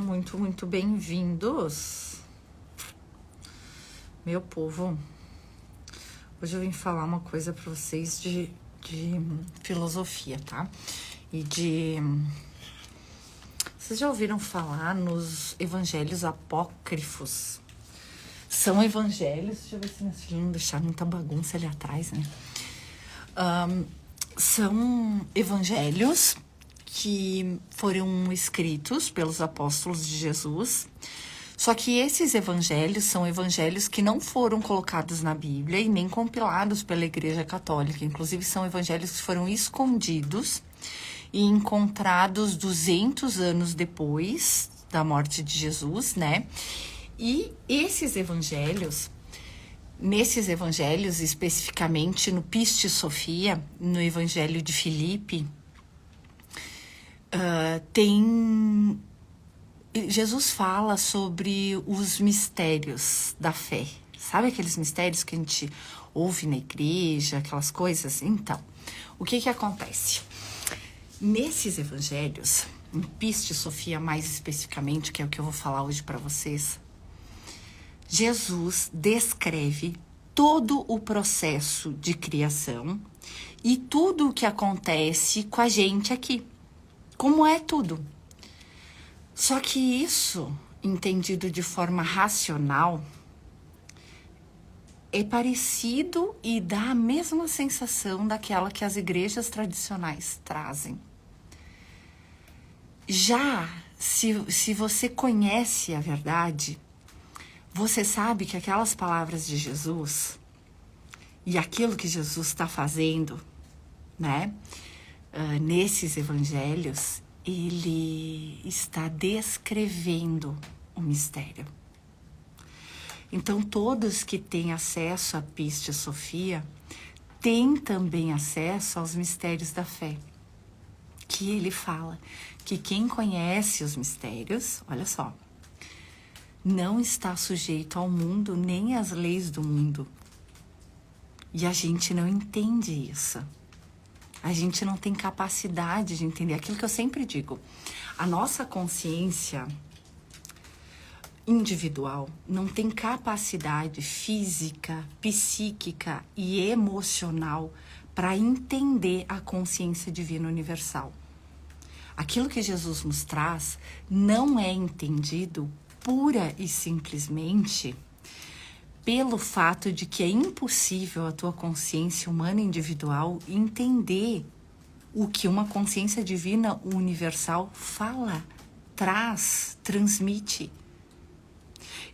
muito bem-vindos, meu povo. Hoje eu vim falar uma coisa para vocês de filosofia, tá? Vocês já ouviram falar nos evangelhos apócrifos? São evangelhos... Deixa eu ver se meus filhos não deixaram muita bagunça ali atrás, né? São evangelhos que foram escritos pelos apóstolos de Jesus. Só que esses evangelhos são evangelhos que não foram colocados na Bíblia e nem compilados pela Igreja Católica. Inclusive, são evangelhos que foram escondidos e encontrados 200 anos depois da morte de Jesus, né? E nesses evangelhos, especificamente no Pistis Sophia, no Evangelho de Filipe, Jesus fala sobre os mistérios da fé. Sabe aqueles mistérios que a gente ouve na igreja, aquelas coisas? Então, o que acontece? Nesses evangelhos, em Pistis Sophia mais especificamente, que é o que eu vou falar hoje para vocês, Jesus descreve todo o processo de criação e tudo o que acontece com a gente aqui. Como é tudo. Só que isso, entendido de forma racional, é parecido e dá a mesma sensação daquela que as igrejas tradicionais trazem. Já, se você conhece a verdade, você sabe que aquelas palavras de Jesus e aquilo que Jesus está fazendo, né? Nesses evangelhos, ele está descrevendo o mistério. Então, todos que têm acesso à Pistis Sophia têm também acesso aos mistérios da fé. Que ele fala que quem conhece os mistérios, olha só, não está sujeito ao mundo nem às leis do mundo. E a gente não entende isso. A gente não tem capacidade de entender aquilo que eu sempre digo. A nossa consciência individual não tem capacidade física, psíquica e emocional para entender a consciência divina universal. Aquilo que Jesus nos traz não é entendido pura e simplesmente pelo fato de que é impossível a tua consciência humana individual entender o que uma consciência divina universal fala, traz, transmite.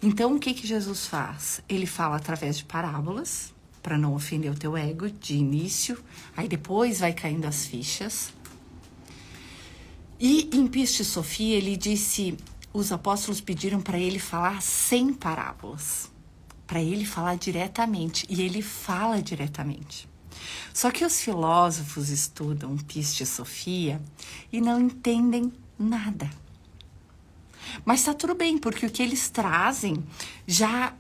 Então, o que Jesus faz? Ele fala através de parábolas, para não ofender o teu ego de início, aí depois vai caindo as fichas. E em Pistis Sophia, ele disse, os apóstolos pediram para ele falar sem parábolas, para ele falar diretamente, e ele fala diretamente. Só que os filósofos estudam Pistis Sophia e não entendem nada. Mas tá tudo bem, porque o que eles trazem já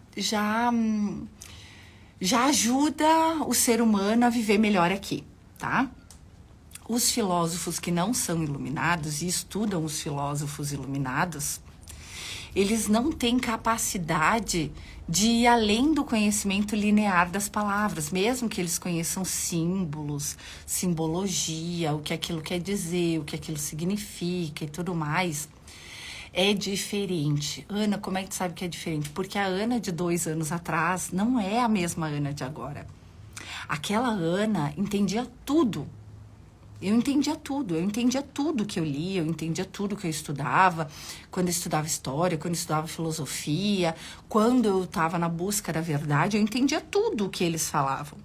ajuda o ser humano a viver melhor aqui, tá? Os filósofos que não são iluminados e estudam os filósofos iluminados, eles não têm capacidade de ir além do conhecimento linear das palavras, mesmo que eles conheçam símbolos, simbologia, o que aquilo quer dizer, o que aquilo significa e tudo mais. É diferente. Ana, como é que tu sabe que é diferente? Porque a Ana de 2 anos atrás não é a mesma Ana de agora. Aquela Ana entendia tudo. Eu entendia tudo que eu lia, eu entendia tudo que eu estudava, quando eu estudava história, quando eu estudava filosofia, quando eu estava na busca da verdade, eu entendia tudo o que eles falavam.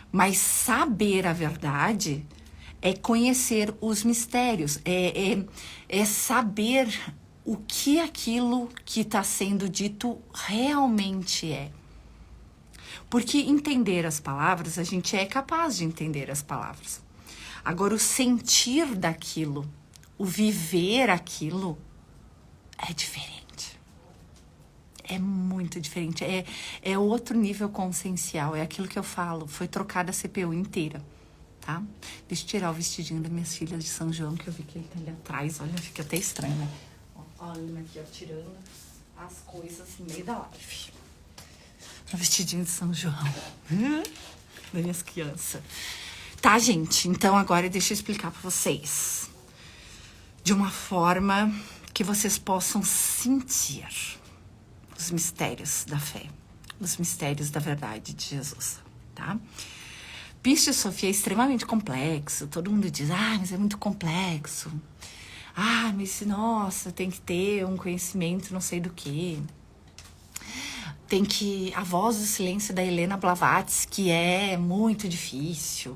Mas saber a verdade é conhecer os mistérios, é saber o que aquilo que está sendo dito realmente é. Porque entender as palavras, a gente é capaz de entender as palavras. Agora, o sentir daquilo, o viver aquilo, é diferente. É muito diferente. É outro nível consciencial. É aquilo que eu falo. Foi trocada a CPU inteira, tá? Deixa eu tirar o vestidinho das minhas filhas de São João, que eu vi que ele tá ali atrás. Olha, fica até estranho, né? Ó, a Ana aqui, ó, tirando as coisas no meio da live. Um vestidinho de São João. Das minhas crianças. Tá, gente? Então agora deixa eu explicar pra vocês. De uma forma que vocês possam sentir os mistérios da fé. Os mistérios da verdade de Jesus, tá? Pistis Sophia é extremamente complexo. Todo mundo diz, mas é muito complexo. Mas nossa, tem que ter um conhecimento não sei do quê. Tem que... A Voz do Silêncio da Helena Blavatsky é muito difícil.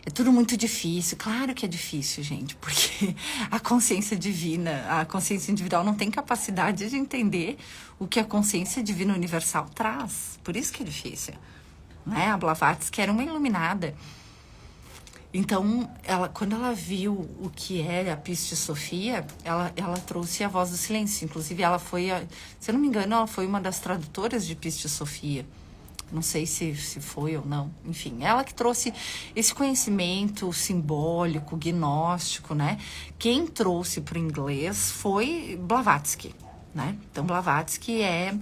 É tudo muito difícil. Claro que é difícil, gente, porque a consciência divina, a consciência individual não tem capacidade de entender o que a consciência divina universal traz. Por isso que é difícil, né? A Blavatsky era uma iluminada. Então, quando ela viu o que era a Pistis Sophia, ela trouxe a Voz do Silêncio. Inclusive, ela foi, se eu não me engano, ela foi uma das tradutoras de Pistis Sophia. Não sei se foi ou não. Enfim, ela que trouxe esse conhecimento simbólico, gnóstico, né? Quem trouxe para o inglês foi Blavatsky, né? Então, Blavatsky é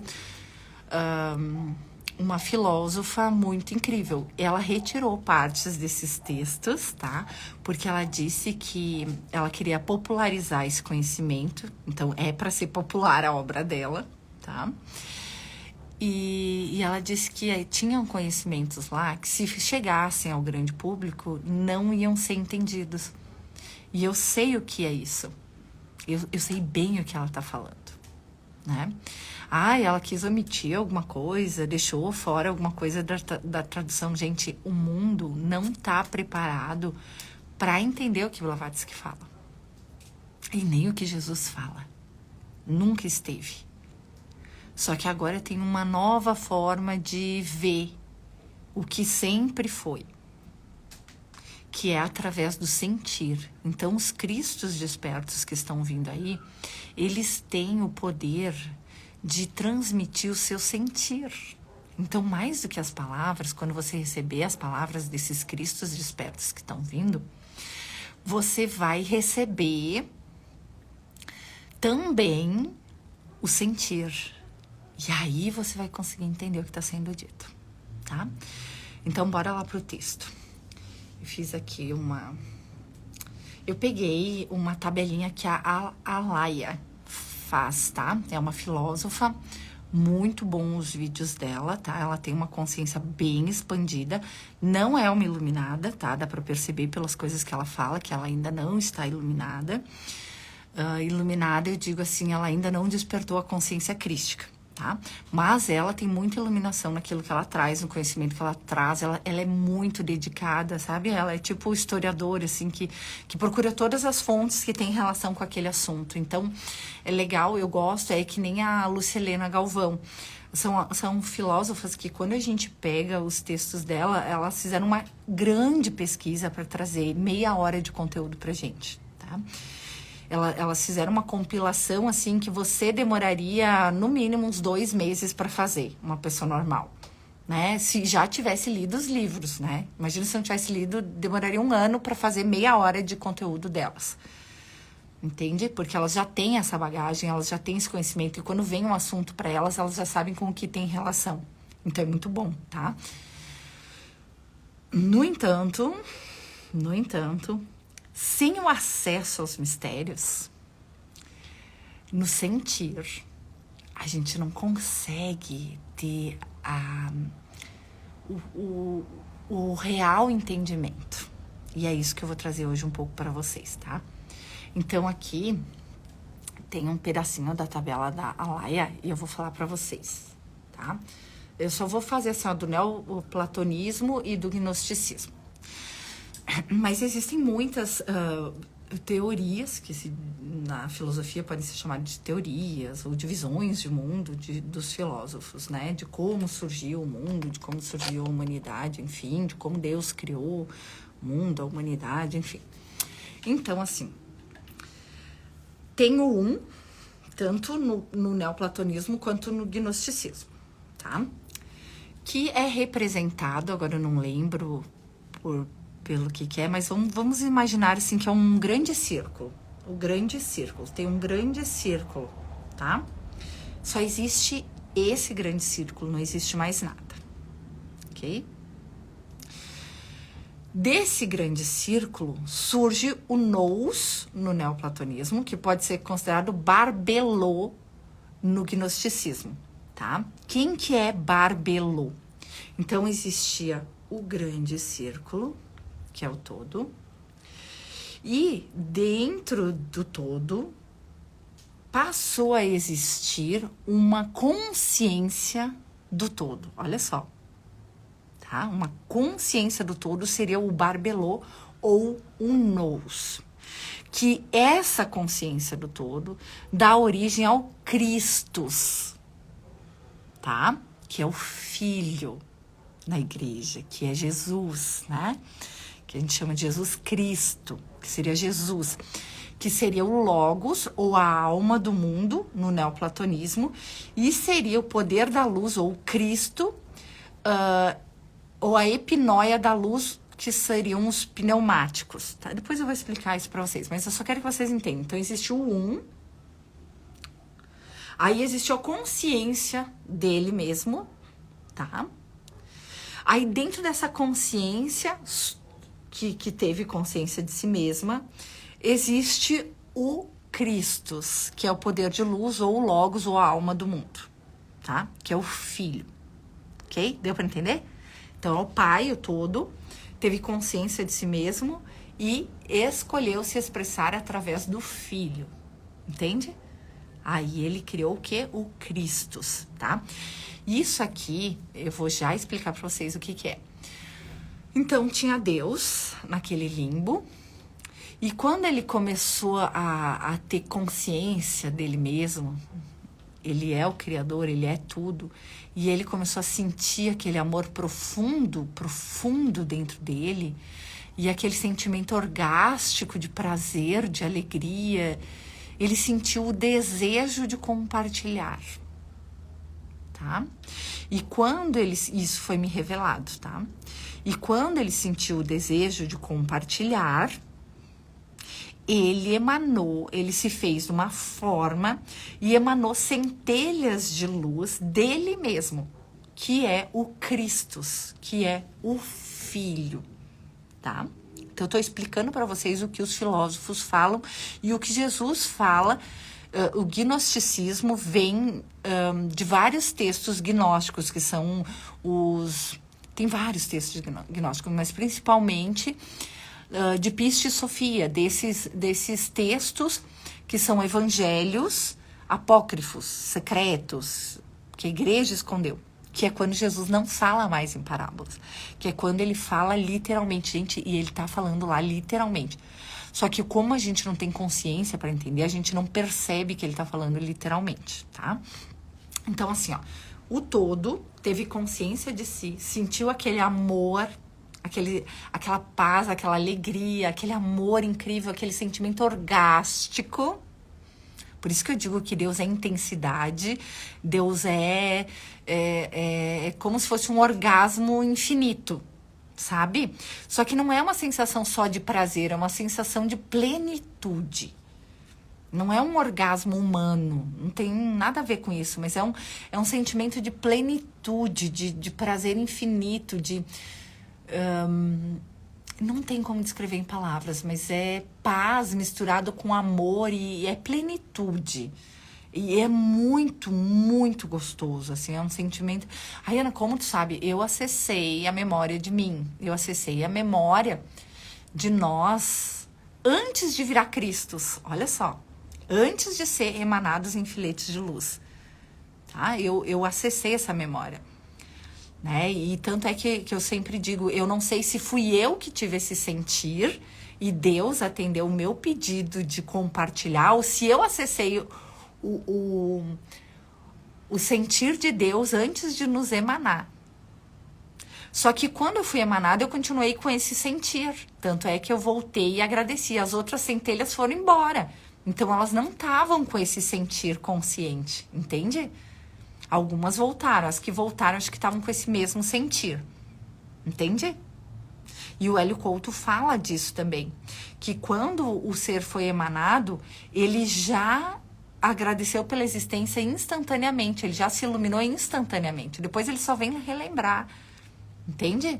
uma filósofa muito incrível. Ela retirou partes desses textos, tá? Porque ela disse que ela queria popularizar esse conhecimento. Então, é para ser popular a obra dela, tá? E ela disse que tinham conhecimentos lá que, se chegassem ao grande público, não iam ser entendidos. E eu sei o que é isso. Eu sei bem o que ela está falando, né? Ela quis omitir alguma coisa, deixou fora alguma coisa da tradução. Gente, o mundo não está preparado para entender o que Blavatsky fala. E nem o que Jesus fala. Nunca esteve. Só que agora tem uma nova forma de ver o que sempre foi, que é através do sentir. Então, os Cristos despertos que estão vindo aí, eles têm o poder de transmitir o seu sentir. Então, mais do que as palavras, quando você receber as palavras desses Cristos despertos que estão vindo, você vai receber também o sentir. E aí você vai conseguir entender o que está sendo dito, tá? Então, bora lá pro texto. Eu fiz aqui eu peguei uma tabelinha que a Alaia faz, tá? É uma filósofa, muito bom os vídeos dela, tá? Ela tem uma consciência bem expandida, não é uma iluminada, tá? Dá pra perceber pelas coisas que ela fala, que ela ainda não está iluminada. Iluminada, eu digo assim, ela ainda não despertou a consciência crística, tá? Mas ela tem muita iluminação naquilo que ela traz, no conhecimento que ela traz. Ela é muito dedicada, sabe? Ela é tipo o historiador, assim, que procura todas as fontes que tem relação com aquele assunto. Então, é legal, eu gosto, é que nem a Lucilena Galvão. São filósofas que, quando a gente pega os textos dela, elas fizeram uma grande pesquisa para trazer meia hora de conteúdo pra gente, tá? Elas fizeram uma compilação, assim, que você demoraria, no mínimo, uns 2 meses para fazer, uma pessoa normal, né? Se já tivesse lido os livros, né? Imagina se não tivesse lido, demoraria 1 ano para fazer meia hora de conteúdo delas. Entende? Porque elas já têm essa bagagem, elas já têm esse conhecimento, e quando vem um assunto para elas já sabem com o que tem relação. Então, é muito bom, tá? No entanto, sem o acesso aos mistérios, no sentir, a gente não consegue ter o real entendimento. E é isso que eu vou trazer hoje um pouco para vocês, tá? Então, aqui tem um pedacinho da tabela da Alaia e eu vou falar para vocês, tá? Eu só vou fazer assim, ó, do neoplatonismo e do gnosticismo. Mas existem muitas teorias que na filosofia podem ser chamadas de teorias ou de visões de mundo dos filósofos, né? De como surgiu o mundo, de como surgiu a humanidade, enfim, de como Deus criou o mundo, a humanidade, enfim. Então, assim, tenho tanto no neoplatonismo quanto no gnosticismo, tá? Que é representado, agora eu não lembro pelo que é, mas vamos imaginar assim que é um grande círculo, O grande círculo. Tem um grande círculo, tá? Só existe esse grande círculo, não existe mais nada, ok? Desse grande círculo surge o nous no neoplatonismo, que pode ser considerado Barbelô no gnosticismo, tá? Quem que é Barbelô? Então existia o grande círculo, que é o todo, e dentro do todo passou a existir uma consciência do todo. Olha só. Tá? Uma consciência do todo seria o Barbelô ou o nous. Que essa consciência do todo dá origem ao Christus, tá? Que é o Filho na igreja, que é Jesus, né? Que a gente chama de Jesus Cristo, que seria Jesus, que seria o Logos ou a alma do mundo no neoplatonismo, e seria o poder da luz ou Cristo, ou a epinóia da luz, que seriam os pneumáticos, tá? Depois eu vou explicar isso para vocês, mas eu só quero que vocês entendam. Então, existe o aí existe a consciência dele mesmo, tá? Aí, dentro dessa consciência, que teve consciência de si mesma, existe o Christus, que é o poder de luz, ou o Logos, ou a alma do mundo, tá? Que é o Filho, ok? Deu para entender? Então, é o Pai, o todo, teve consciência de si mesmo e escolheu se expressar através do Filho, entende? Aí ele criou o quê? O Christus, tá? Isso aqui, eu vou já explicar para vocês o que que é. Então, tinha Deus naquele limbo, e quando ele começou a ter consciência dele mesmo, ele é o Criador, ele é tudo, e ele começou a sentir aquele amor profundo, profundo dentro dele, e aquele sentimento orgástico de prazer, de alegria. Ele sentiu o desejo de compartilhar, tá? E quando ele... Isso foi me revelado, tá? E quando ele sentiu o desejo de compartilhar, ele emanou, ele se fez de uma forma e emanou centelhas de luz dele mesmo, que é o Christus, que é o Filho, tá? Então, eu tô explicando para vocês o que os filósofos falam e o que Jesus fala. O gnosticismo vem de vários textos gnósticos, que são os... Tem vários textos gnósticos, mas principalmente de Piste e Sofia, desses textos que são evangelhos apócrifos, secretos, que a igreja escondeu. Que é quando Jesus não fala mais em parábolas. Que é quando ele fala literalmente, gente, e ele tá falando lá literalmente. Só que como a gente não tem consciência para entender, a gente não percebe que ele tá falando literalmente, tá? Então, assim, ó, o todo teve consciência de si, sentiu aquele amor, aquela paz, aquela alegria, aquele amor incrível, aquele sentimento orgástico. Por isso que eu digo que Deus é intensidade, Deus é como se fosse um orgasmo infinito, sabe? Só que não é uma sensação só de prazer, é uma sensação de plenitude. Não é um orgasmo humano, não tem nada a ver com isso, mas é um sentimento de plenitude, de prazer infinito, não tem como descrever em palavras, mas é paz misturado com amor e é plenitude. E é muito, muito gostoso, assim, é um sentimento... Ai, Ana, como tu sabe? Eu acessei a memória de mim, eu acessei a memória de nós antes de virar Cristos, olha só, antes de ser emanados em filetes de luz, tá? Eu acessei essa memória. Né? E tanto é que eu sempre digo, eu não sei se fui eu que tive esse sentir e Deus atendeu o meu pedido de compartilhar, ou se eu acessei o sentir de Deus antes de nos emanar. Só que quando eu fui emanada, eu continuei com esse sentir. Tanto é que eu voltei e agradeci. As outras centelhas foram embora. Então, elas não estavam com esse sentir consciente, entende? Algumas voltaram, as que voltaram acho que estavam com esse mesmo sentir, entende? E o Hélio Couto fala disso também, que quando o ser foi emanado, ele já agradeceu pela existência instantaneamente, ele já se iluminou instantaneamente. Depois ele só vem relembrar, entende?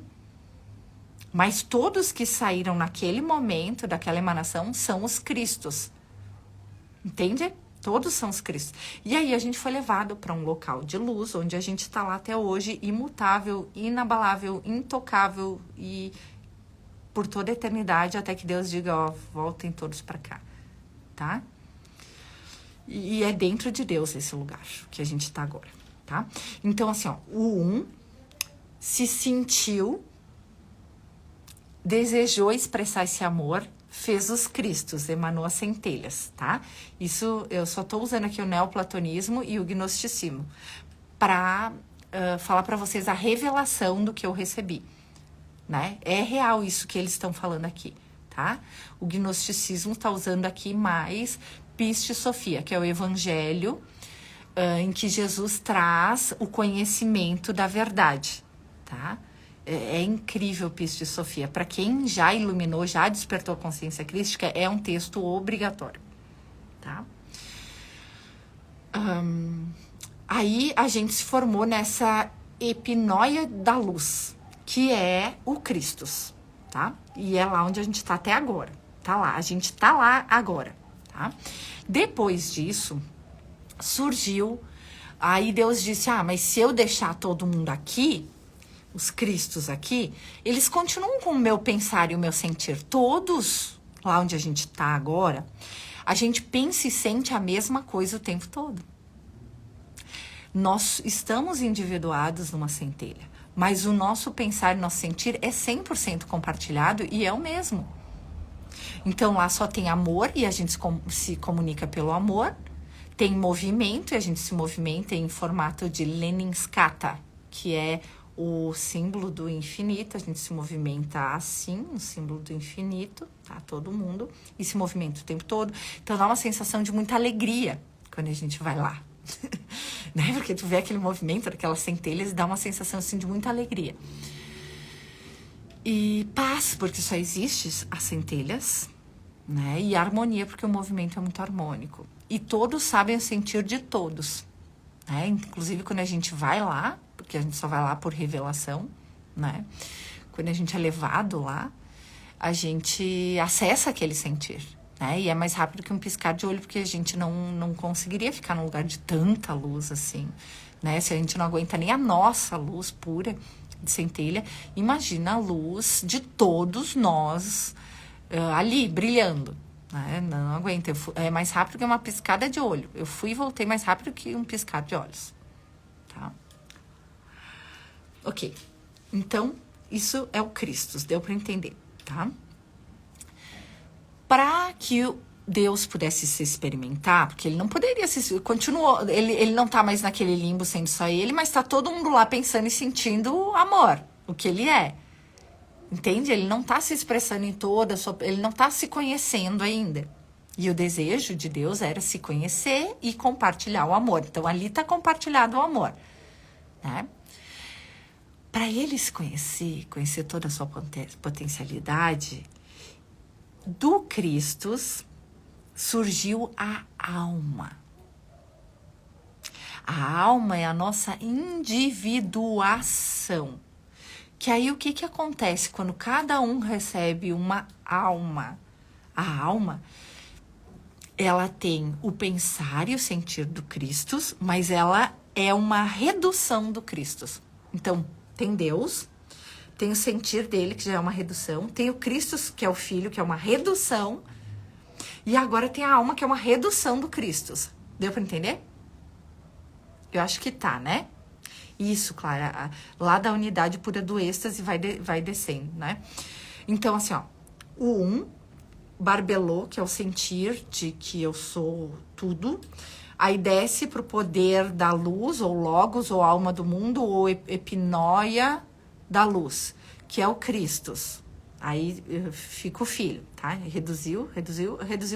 Mas todos que saíram naquele momento, daquela emanação, são os Cristos, entende? Todos são os Cristos. E aí a gente foi levado para um local de luz, onde a gente está lá até hoje, imutável, inabalável, intocável e por toda a eternidade, até que Deus diga, ó, voltem todos para cá, tá? E é dentro de Deus esse lugar que a gente está agora, tá? Então, assim, ó, o um se sentiu, desejou expressar esse amor, fez os Cristos, emanou as centelhas, tá? Isso, eu só tô usando aqui o neoplatonismo e o gnosticismo para falar para vocês a revelação do que eu recebi, né? É real isso que eles estão falando aqui, tá? O gnosticismo está usando aqui mais Piste Sofia, que é o evangelho em que Jesus traz o conhecimento da verdade, tá? É incrível Piste Sofia. Para quem já iluminou, já despertou a consciência crística, é um texto obrigatório, tá? Aí a gente se formou nessa epinóia da luz, que é o Cristos, tá? E é lá onde a gente tá até agora, tá lá, a gente tá lá agora, tá? Depois disso, surgiu, aí Deus disse, mas se eu deixar todo mundo aqui, os Cristos aqui, eles continuam com o meu pensar e o meu sentir. Todos, lá onde a gente tá agora, a gente pensa e sente a mesma coisa o tempo todo. Nós estamos individuados numa centelha, mas o nosso pensar e nosso sentir é 100% compartilhado e é o mesmo. Então lá só tem amor e a gente se comunica pelo amor, tem movimento e a gente se movimenta em formato de Leninskata, que é o símbolo do infinito, a gente se movimenta assim, o símbolo do infinito, tá? Todo mundo, e se movimenta o tempo todo. Então dá uma sensação de muita alegria quando a gente vai lá. Né? Porque tu vê aquele movimento daquelas centelhas e dá uma sensação assim de muita alegria. E paz, porque só existe as centelhas, né? E harmonia, porque o movimento é muito harmônico. E todos sabem o sentir de todos, né? Inclusive quando a gente vai lá, porque a gente só vai lá por revelação, né? Quando a gente é levado lá, a gente acessa aquele sentir, né? E é mais rápido que um piscar de olho, porque a gente não conseguiria ficar num lugar de tanta luz assim, né? Se a gente não aguenta nem a nossa luz pura de centelha, imagina a luz de todos nós ali, brilhando, né? Não aguenta, é mais rápido que uma piscada de olho. Eu fui e voltei mais rápido que um piscar de olhos, tá? Ok, então, isso é o Cristos, deu para entender, tá? Para que Deus pudesse se experimentar, porque ele não poderia continuou, ele não tá mais naquele limbo sendo só ele, mas tá todo mundo lá pensando e sentindo amor, o que ele é. Entende? Ele não tá se expressando em toda a sua, ele não tá se conhecendo ainda. E o desejo de Deus era se conhecer e compartilhar o amor. Então ali tá compartilhado o amor, né? Para ele se conhecer toda a sua potencialidade, do Cristos surgiu a alma. A alma é a nossa individuação. Que aí o que acontece quando cada um recebe uma alma? A alma, ela tem o pensar e o sentir do Cristos, mas ela é uma redução do Cristos. Então, tem Deus, tem o sentir dele, que já é uma redução, tem o Cristos, que é o Filho, que é uma redução, e agora tem a alma, que é uma redução do Cristos. Deu para entender? Eu acho que tá, né? Isso, Clara, lá da unidade pura do êxtase vai descendo, né? Então, assim, ó, o barbelô, que é o sentir de que eu sou tudo, aí desce pro poder da luz, ou logos, ou alma do mundo, ou epinóia da luz, que é o Cristos. Aí fica o Filho, tá? Reduziu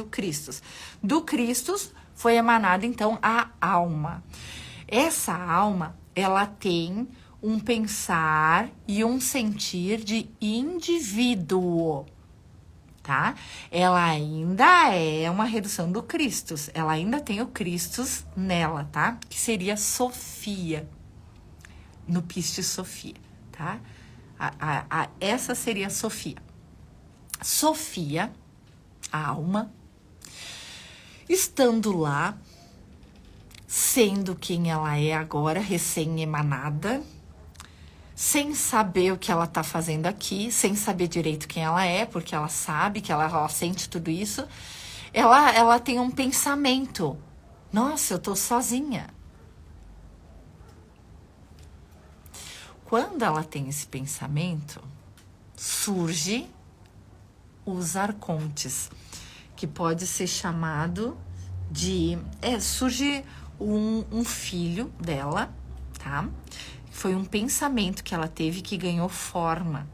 Cristos. Do Cristos foi emanada, então, a alma. Essa alma, ela tem um pensar e um sentir de indivíduo, tá? Ela ainda é uma redução do Christus, ela ainda tem o Christus nela, tá? Que seria Sofia, no Pistis Sofia, tá? Essa seria Sofia. Sofia, a alma, estando lá, sendo quem ela é agora, recém-emanada, sem saber o que ela tá fazendo aqui, sem saber direito quem ela é, porque ela sabe que ela sente tudo isso, ela tem um pensamento. Nossa, eu tô sozinha. Quando ela tem esse pensamento, surge os arcontes, que pode ser chamado de... surge um filho dela, tá? Foi um pensamento que ela teve que ganhou forma.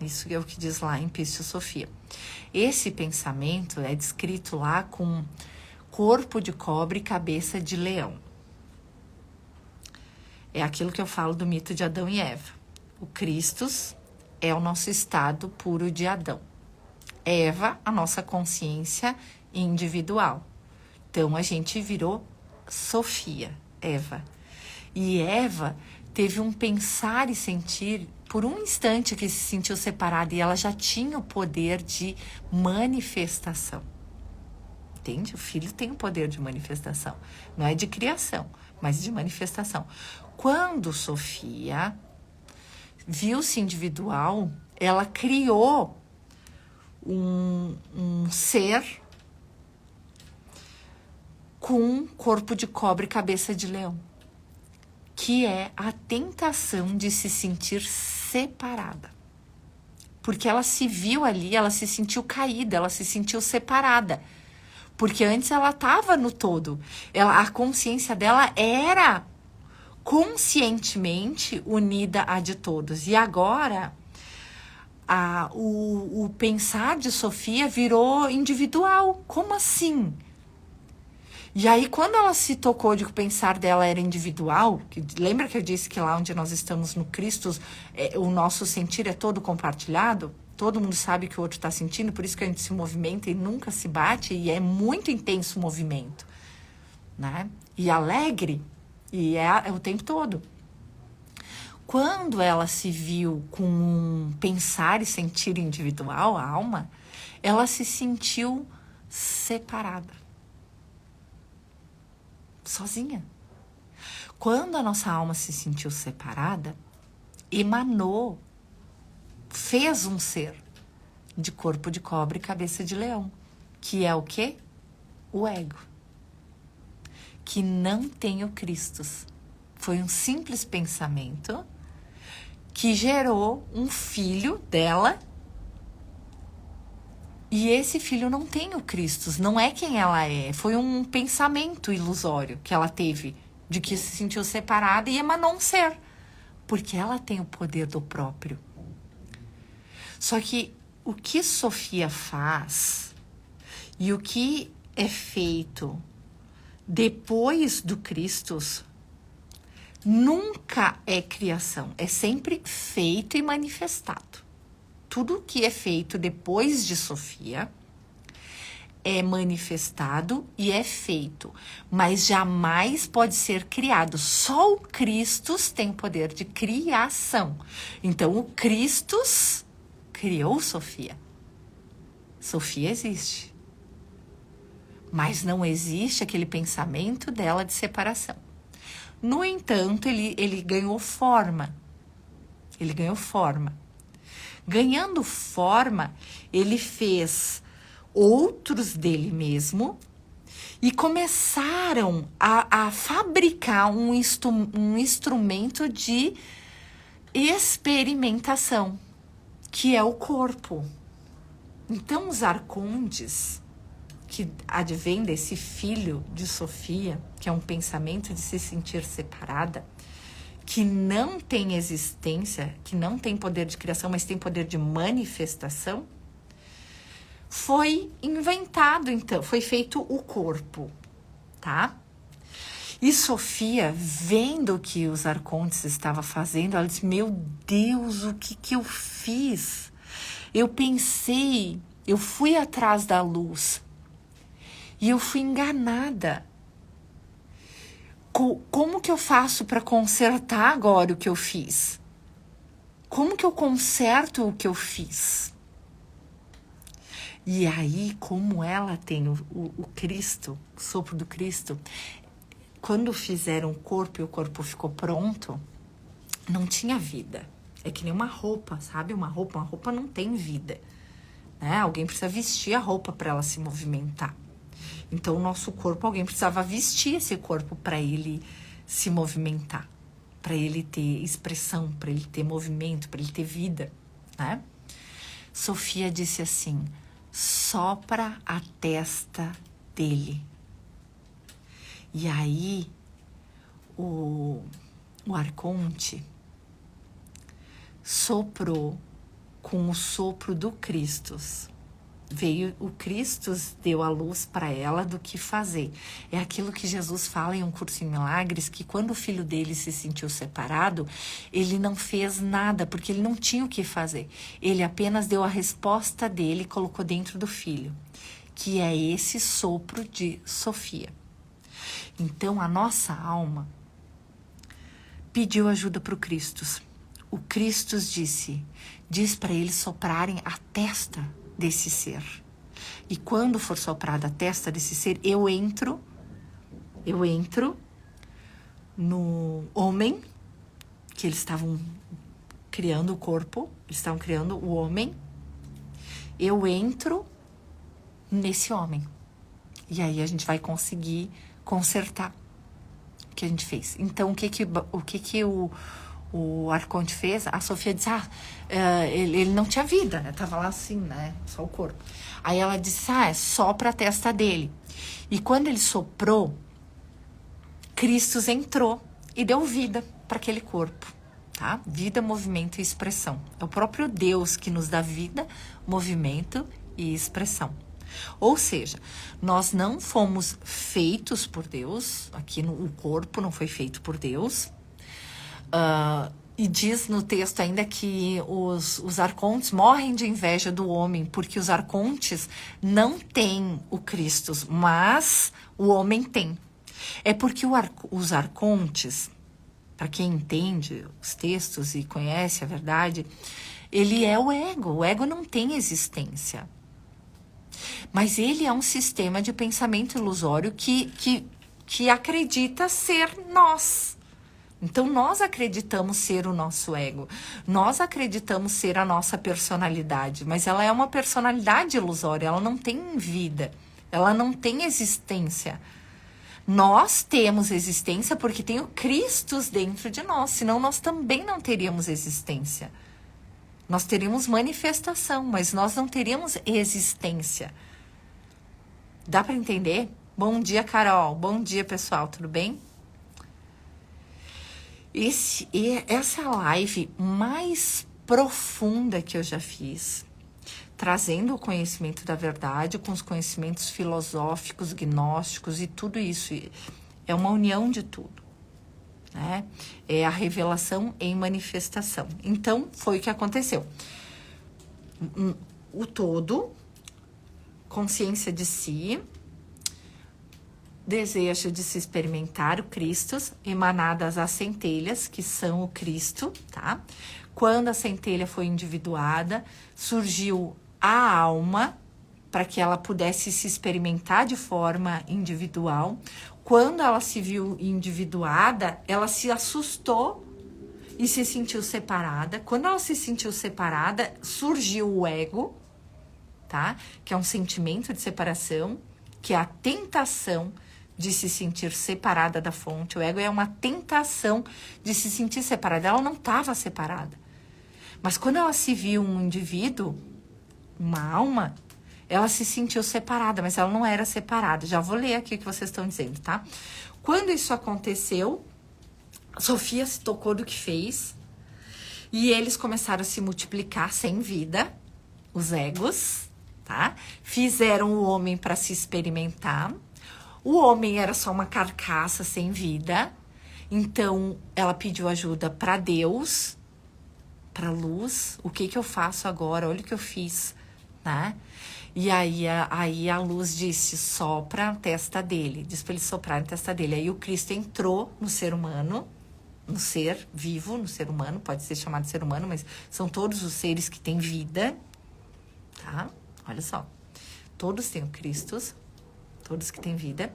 Isso é o que diz lá em Pistis Sofia. Esse pensamento é descrito lá com corpo de cobre e cabeça de leão. É aquilo que eu falo do mito de Adão e Eva. O Christus é o nosso estado puro de Adão. Eva, a nossa consciência individual. Então, a gente virou Sofia, Eva. E Eva teve um pensar e sentir por um instante que se sentiu separada e ela já tinha o poder de manifestação. Entende? O filho tem o poder de manifestação. Não é de criação, mas de manifestação. Quando Sofia viu-se individual, ela criou um ser com corpo de cobre e cabeça de leão, que é a tentação de se sentir separada. Porque ela se viu ali, ela se sentiu caída, ela se sentiu separada. Porque antes ela estava no todo. A consciência dela era conscientemente unida à de todos. E agora, o pensar de Sofia virou individual. Como assim? E aí, quando ela se tocou de que o pensar dela era individual, lembra que eu disse que lá onde nós estamos no Cristo, o nosso sentir é todo compartilhado? Todo mundo sabe que o outro está sentindo, por isso que a gente se movimenta e nunca se bate, e é muito intenso o movimento, né? E alegre, e é o tempo todo. Quando ela se viu com um pensar e sentir individual, a alma, ela se sentiu separada. Sozinha. Quando a nossa alma se sentiu separada, emanou, fez um ser de corpo de cobre e cabeça de leão, que é o quê? O ego, que não tem o Christus. Foi um simples pensamento que gerou um filho dela, e esse filho não tem o Christus, não é quem ela é. Foi um pensamento ilusório que ela teve, de que se sentiu separada e emanou um ser. Porque ela tem o poder do próprio. Só que o que Sofia faz e o que é feito depois do Christus nunca é criação. É sempre feito e manifestado. Tudo que é feito depois de Sofia é manifestado e é feito, mas jamais pode ser criado. Só o Christus tem o poder de criação. Então, o Christus criou Sofia. Sofia existe, mas não existe aquele pensamento dela de separação. No entanto, ele ganhou forma. Ele ganhou forma. Ganhando forma, ele fez outros dele mesmo e começaram a fabricar um instrumento de experimentação, que é o corpo. Então, os arcontes, que advém desse filho de Sofia, que é um pensamento de se sentir separada, que não tem existência, que não tem poder de criação, mas tem poder de manifestação, foi inventado, então, foi feito o corpo, tá? E Sofia, vendo o que os arcontes estavam fazendo, ela disse, meu Deus, o que eu fiz? Eu pensei, eu fui atrás da luz e eu fui enganada. Como que eu faço para consertar agora o que eu fiz? Como que eu conserto o que eu fiz? E aí, como ela tem o Cristo, o sopro do Cristo, quando fizeram o corpo e o corpo ficou pronto, não tinha vida. É que nem uma roupa, sabe? Uma roupa não tem vida, né? Alguém precisa vestir a roupa para ela se movimentar. Então, o nosso corpo, alguém precisava vestir esse corpo para ele se movimentar, para ele ter expressão, para ele ter movimento, para ele ter vida, né? Sofia disse assim, sopra a testa dele. E aí, o arconte soprou com o sopro do Cristo. Veio o Cristo, deu a luz para ela do que fazer. É aquilo que Jesus fala em Um Curso em Milagres, que quando o filho dele se sentiu separado, ele não fez nada, porque ele não tinha o que fazer. Ele apenas deu a resposta dele e colocou dentro do filho, que é esse sopro de Sofia. Então, a nossa alma pediu ajuda para o Cristo. O Cristo diz para eles soprarem a testa desse ser. E quando for soprada a testa desse ser, eu entro no homem, que eles estavam criando o corpo, eles estavam criando o homem, eu entro nesse homem. E aí a gente vai conseguir consertar o que a gente fez. Então, o que o arconte fez? A Sofia disse, ele não tinha vida, né? Tava lá assim, né? Só o corpo. Aí ela disse, sopra a testa dele. E quando ele soprou, Cristo entrou e deu vida para aquele corpo, tá? Vida, movimento e expressão. É o próprio Deus que nos dá vida, movimento e expressão. Ou seja, nós não fomos feitos por Deus, aqui o corpo não foi feito por Deus. E diz no texto ainda que os arcontes morrem de inveja do homem, porque os arcontes não têm o Cristo, mas o homem tem. É porque os arcontes, para quem entende os textos e conhece a verdade, ele é o ego. O ego não tem existência. Mas ele é um sistema de pensamento ilusório que acredita ser nós. Então, nós acreditamos ser o nosso ego. Nós acreditamos ser a nossa personalidade. Mas ela é uma personalidade ilusória. Ela não tem vida. Ela não tem existência. Nós temos existência porque tem o Cristo dentro de nós. Senão, nós também não teríamos existência. Nós teríamos manifestação, mas nós não teríamos existência. Dá para entender? Bom dia, Carol. Bom dia, pessoal. Tudo bem? Essa live mais profunda que eu já fiz, trazendo o conhecimento da verdade com os conhecimentos filosóficos, gnósticos e tudo isso. É uma união de tudo, né? É a revelação em manifestação. Então, foi o que aconteceu. O todo, consciência de si, desejo de se experimentar o Cristo, emanadas as centelhas, que são o Cristo, tá? Quando a centelha foi individuada, surgiu a alma, para que ela pudesse se experimentar de forma individual. Quando ela se viu individuada, ela se assustou e se sentiu separada. Quando ela se sentiu separada, surgiu o ego, tá? Que é um sentimento de separação, que é a tentação de se sentir separada da fonte. O ego é uma tentação de se sentir separada. Ela não estava separada. Mas quando ela se viu um indivíduo, uma alma, ela se sentiu separada, mas ela não era separada. Já vou ler aqui o que vocês estão dizendo, tá? Quando isso aconteceu, Sofia se tocou do que fez e eles começaram a se multiplicar sem vida, os egos, tá? Fizeram o homem para se experimentar. O homem era só uma carcaça sem vida. Então, ela pediu ajuda para Deus, para luz. O que eu faço agora? Olha o que eu fiz, né? E aí a luz disse, sopra a testa dele. Diz para ele soprar na testa dele. Aí o Cristo entrou no ser humano, no ser vivo, no ser humano. Pode ser chamado de ser humano, mas são todos os seres que têm vida, tá? Olha só. Todos têm o Cristo, todos que têm vida.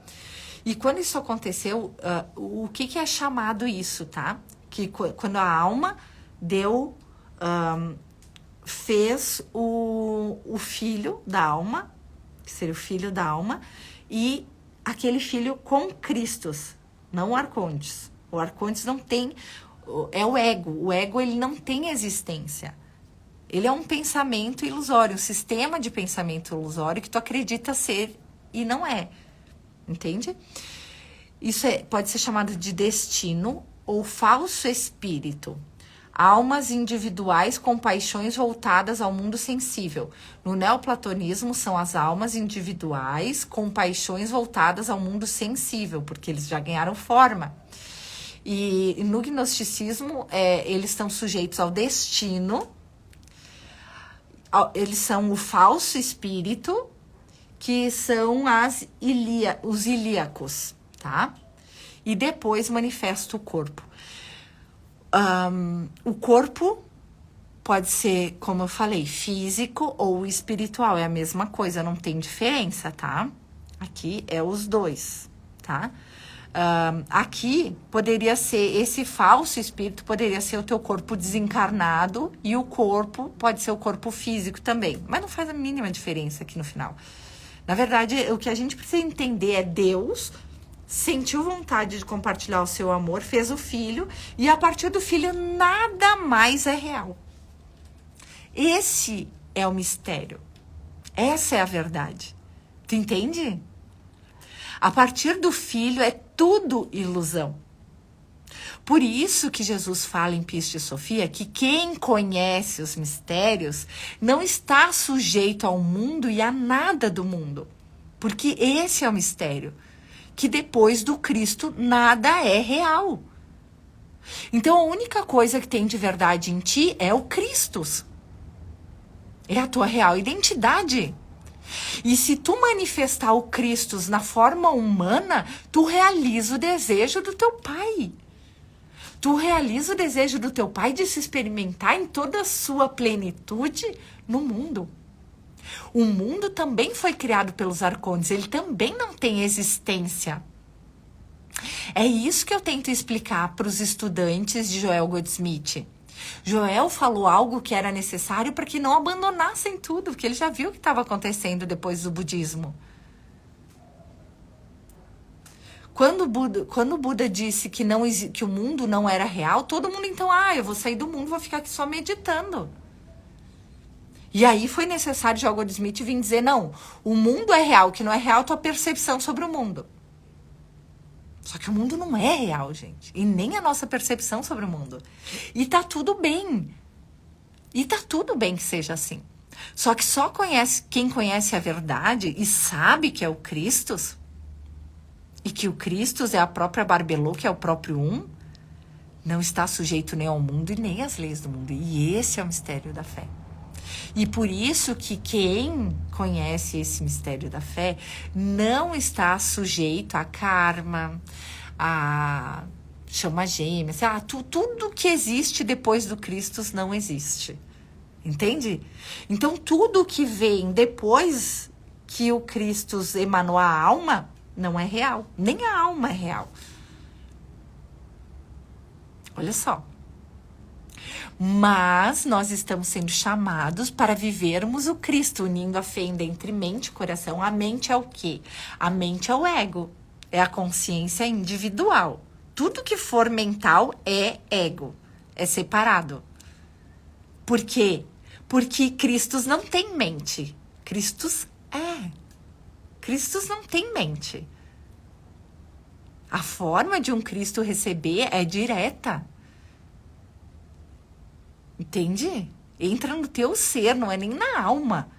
E quando isso aconteceu, o que é chamado isso, tá? Que quando a alma deu, fez o filho da alma, que seria o filho da alma, e aquele filho com Cristo, não o arcontes. O arcontes não tem, é o ego. O ego, ele não tem existência. Ele é um pensamento ilusório, um sistema de pensamento ilusório que tu acredita ser e não é. Entende? Isso pode ser chamado de destino ou falso espírito. Almas individuais com paixões voltadas ao mundo sensível. No neoplatonismo, são as almas individuais com paixões voltadas ao mundo sensível, porque eles já ganharam forma. E no gnosticismo, eles estão sujeitos ao destino. Eles são o falso espírito, que são os ilíacos, tá? E depois manifesta o corpo. O corpo pode ser, como eu falei, físico ou espiritual. É a mesma coisa, não tem diferença, tá? Aqui é os dois, tá? Aqui poderia ser, esse falso espírito poderia ser o teu corpo desencarnado e o corpo pode ser o corpo físico também. Mas não faz a mínima diferença aqui no final. Na verdade, o que a gente precisa entender é Deus sentiu vontade de compartilhar o seu amor, fez o filho, e a partir do filho nada mais é real. Esse é o mistério. Essa é a verdade. Tu entende? A partir do filho é tudo ilusão. Por isso que Jesus fala em Piste Sofia que quem conhece os mistérios não está sujeito ao mundo e a nada do mundo. Porque esse é o mistério. Que depois do Cristo nada é real. Então a única coisa que tem de verdade em ti é o Cristo. É a tua real identidade. E se tu manifestar o Cristo na forma humana, tu realiza o desejo do teu Pai. Tu realiza o desejo do teu Pai de se experimentar em toda a sua plenitude no mundo. O mundo também foi criado pelos arcontes, ele também não tem existência. É isso que eu tento explicar para os estudantes de Joel Goldsmith. Joel falou algo que era necessário para que não abandonassem tudo, porque ele já viu o que estava acontecendo depois do budismo. Quando o Buda disse que o mundo não era real, todo mundo então, eu vou sair do mundo, vou ficar aqui só meditando. E aí foi necessário Joel Goldsmith vir dizer, não, o mundo é real, o que não é real é a tua percepção sobre o mundo. Só que o mundo não é real, gente. E nem a nossa percepção sobre o mundo. E tá tudo bem. E tá tudo bem que seja assim. Só que só quem conhece a verdade e sabe que é o Cristo, e que o Cristo é a própria Barbelô, que é o próprio Um, não está sujeito nem ao mundo e nem às leis do mundo. E esse é o mistério da fé. E por isso que quem conhece esse mistério da fé não está sujeito a karma, a chama gêmea, tudo que existe depois do Cristo não existe. Entende? Então tudo que vem depois que o Cristo emanou a alma não é real. Nem a alma é real. Olha só. Mas nós estamos sendo chamados para vivermos o Cristo, unindo a fenda entre mente e coração. A mente é o quê? A mente é o ego, é a consciência individual. Tudo que for mental é ego, é separado. Por quê? Porque Cristo não tem mente. Cristo não tem mente. A forma de um Cristo receber é direta. Entende? Entra no teu ser, não é nem na alma.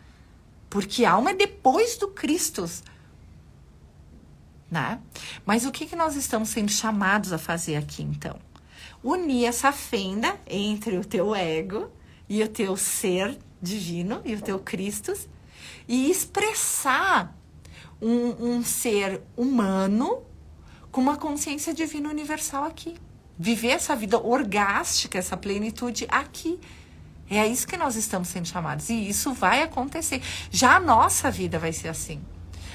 Porque a alma é depois do Cristo. né? Mas o que nós estamos sendo chamados a fazer aqui, então? Unir essa fenda entre o teu ego e o teu ser divino e o teu Cristo e expressar um ser humano com uma consciência divina universal aqui. Viver essa vida orgástica, essa plenitude aqui. É a isso que nós estamos sendo chamados. E isso vai acontecer. Já a nossa vida vai ser assim.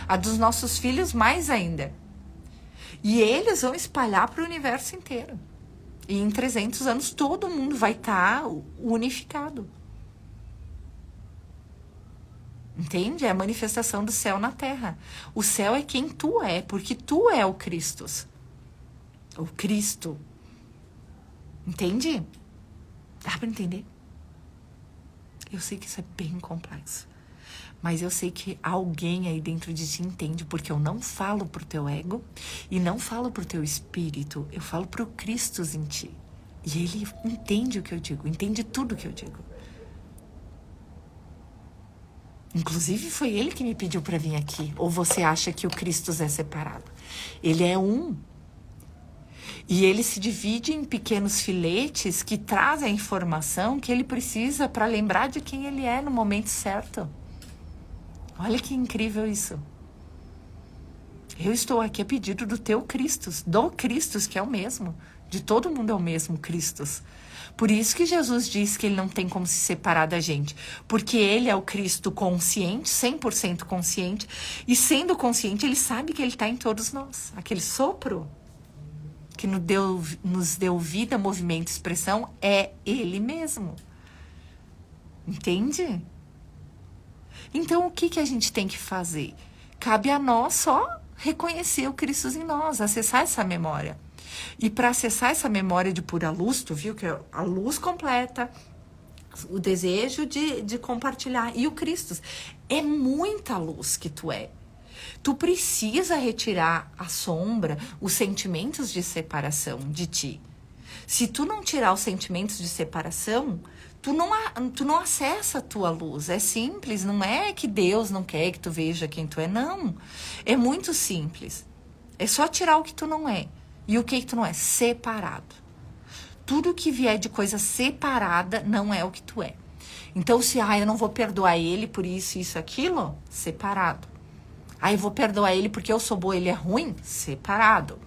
A dos nossos filhos mais ainda. E eles vão espalhar para o universo inteiro. E em 300 anos todo mundo vai estar unificado. Entende? É a manifestação do céu na terra. O céu é quem tu é, porque tu é o Cristo. O Cristo. Entende? Dá para entender? Eu sei que isso é bem complexo. Mas eu sei que alguém aí dentro de ti entende, porque eu não falo pro teu ego e não falo pro teu espírito, eu falo pro Cristo em ti. E ele entende o que eu digo, entende tudo o que eu digo. Inclusive foi ele que me pediu para vir aqui. Ou você acha que o Cristo é separado? Ele é um. E ele se divide em pequenos filetes que trazem a informação que ele precisa para lembrar de quem ele é no momento certo. Olha que incrível isso. Eu estou aqui a pedido do teu Cristo, do Cristo que é o mesmo. De todo mundo é o mesmo Cristo. Por isso que Jesus diz que ele não tem como se separar da gente. Porque ele é o Cristo consciente, 100% consciente. E sendo consciente, ele sabe que ele está em todos nós. Aquele sopro que nos deu vida, movimento e expressão é ele mesmo. Entende? Então, o que a gente tem que fazer? Cabe a nós só reconhecer o Cristo em nós, acessar essa memória. E para acessar essa memória de pura luz, tu viu que é a luz completa, o desejo de compartilhar. E o Cristo é muita luz que tu é. Tu precisa retirar a sombra, os sentimentos de separação de ti. Se tu não tirar os sentimentos de separação, tu não acessa a tua luz. É simples, não é que Deus não quer que tu veja quem tu é, não. É muito simples. É só tirar o que tu não é. E o que tu não é? Separado. Tudo que vier de coisa separada não é o que tu é. Então, se eu não vou perdoar ele por isso, aquilo, separado. Eu vou perdoar ele porque eu sou boa, ele é ruim, separado.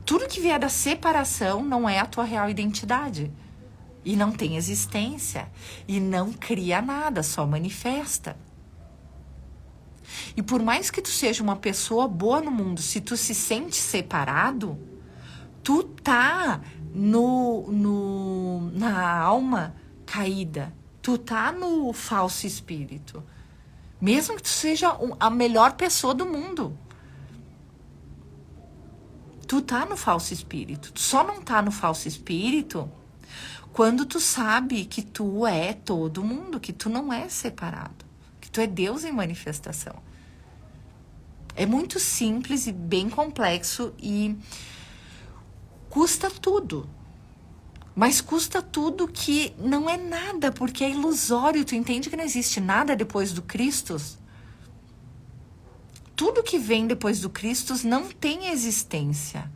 Tudo que vier da separação não é a tua real identidade. E não tem existência. E não cria nada, só manifesta. E por mais que tu seja uma pessoa boa no mundo, se tu se sente separado, tu tá na alma caída. Tu tá no falso espírito. Mesmo que tu seja a melhor pessoa do mundo. Tu tá no falso espírito. Tu só não tá no falso espírito quando tu sabe que tu é todo mundo, que tu não é separado, que tu é Deus em manifestação. É muito simples e bem complexo e custa tudo. Mas custa tudo que não é nada, porque é ilusório. Tu entende que não existe nada depois do Cristo? Tudo que vem depois do Cristo não tem existência.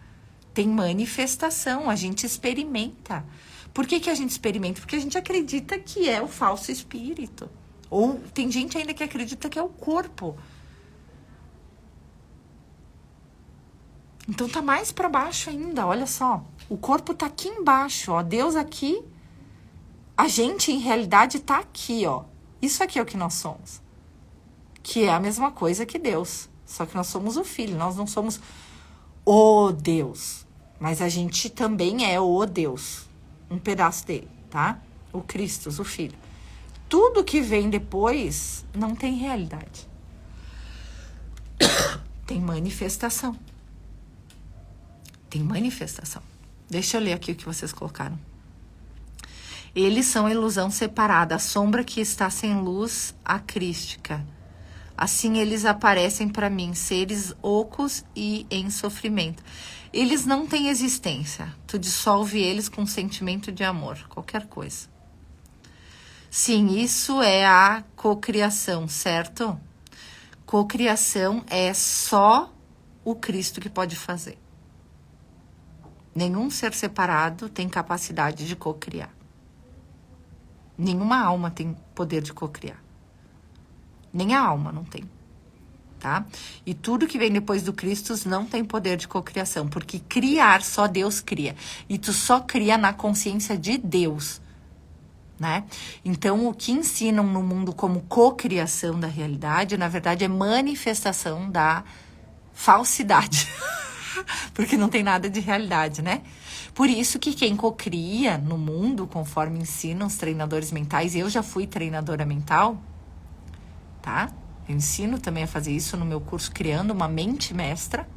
Tem manifestação, a gente experimenta. Por que a gente experimenta? Porque a gente acredita que é o falso espírito. Ou tem gente ainda que acredita que é o corpo. Então tá mais para baixo ainda, olha só. O corpo tá aqui embaixo, ó. Deus aqui. A gente, em realidade, tá aqui, ó. Isso aqui é o que nós somos. Que é a mesma coisa que Deus. Só que nós somos o Filho, nós não somos o Deus. Mas a gente também é o Deus. Um pedaço dele, tá? O Cristo, o Filho. Tudo que vem depois não tem realidade. Tem manifestação. Tem manifestação. Deixa eu ler aqui o que vocês colocaram. Eles são a ilusão separada, a sombra que está sem luz acrística. Assim eles aparecem para mim, seres ocos e em sofrimento. Eles não têm existência. Tu dissolve eles com sentimento de amor, qualquer coisa. Sim, isso é a cocriação, certo? Cocriação é só o Cristo que pode fazer. Nenhum ser separado tem capacidade de cocriar. Nenhuma alma tem poder de cocriar. Nem a alma não tem, tá? E tudo que vem depois do Cristo não tem poder de cocriação, porque criar só Deus cria. E tu só cria na consciência de Deus, né? Então, o que ensinam no mundo como cocriação da realidade, na verdade, é manifestação da falsidade. Porque não tem nada de realidade, né? Por isso que quem cocria no mundo, conforme ensinam os treinadores mentais, eu já fui treinadora mental, tá? Eu ensino também a fazer isso no meu curso Criando uma Mente Mestra,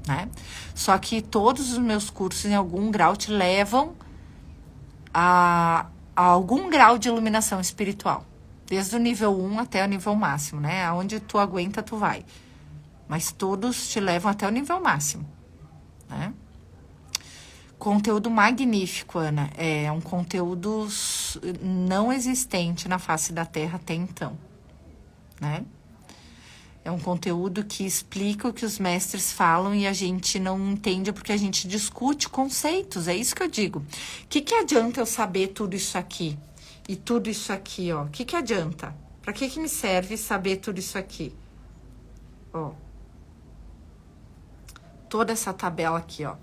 né? Só que todos os meus cursos, em algum grau, te levam a algum grau de iluminação espiritual. Desde o nível 1 até o nível máximo, né? Aonde tu aguenta, tu vai. Mas todos te levam até o nível máximo, né? Conteúdo magnífico, Ana. É um conteúdo não existente na face da Terra até então, né? É um conteúdo que explica o que os mestres falam e a gente não entende porque a gente discute conceitos. É isso que eu digo. O que adianta eu saber tudo isso aqui? E tudo isso aqui, ó. O que adianta? Pra que me serve saber tudo isso aqui? Ó. Toda essa tabela aqui, ó.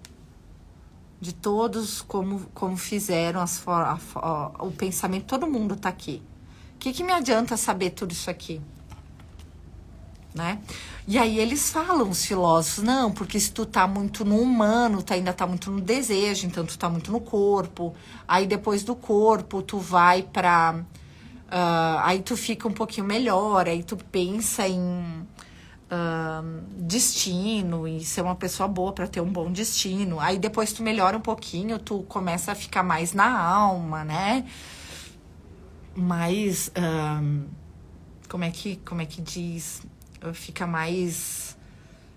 De todos como fizeram o pensamento. Todo mundo tá aqui. O que me adianta saber tudo isso aqui? Né? E aí eles falam, os filósofos, não, porque se tu tá muito no humano, tu ainda tá muito no desejo, então tu tá muito no corpo. Aí depois do corpo, tu vai pra... aí tu fica um pouquinho melhor, aí tu pensa em... destino e ser uma pessoa boa para ter um bom destino. Aí depois tu melhora um pouquinho, tu começa a ficar mais na alma, né? Mais como é que diz? Fica mais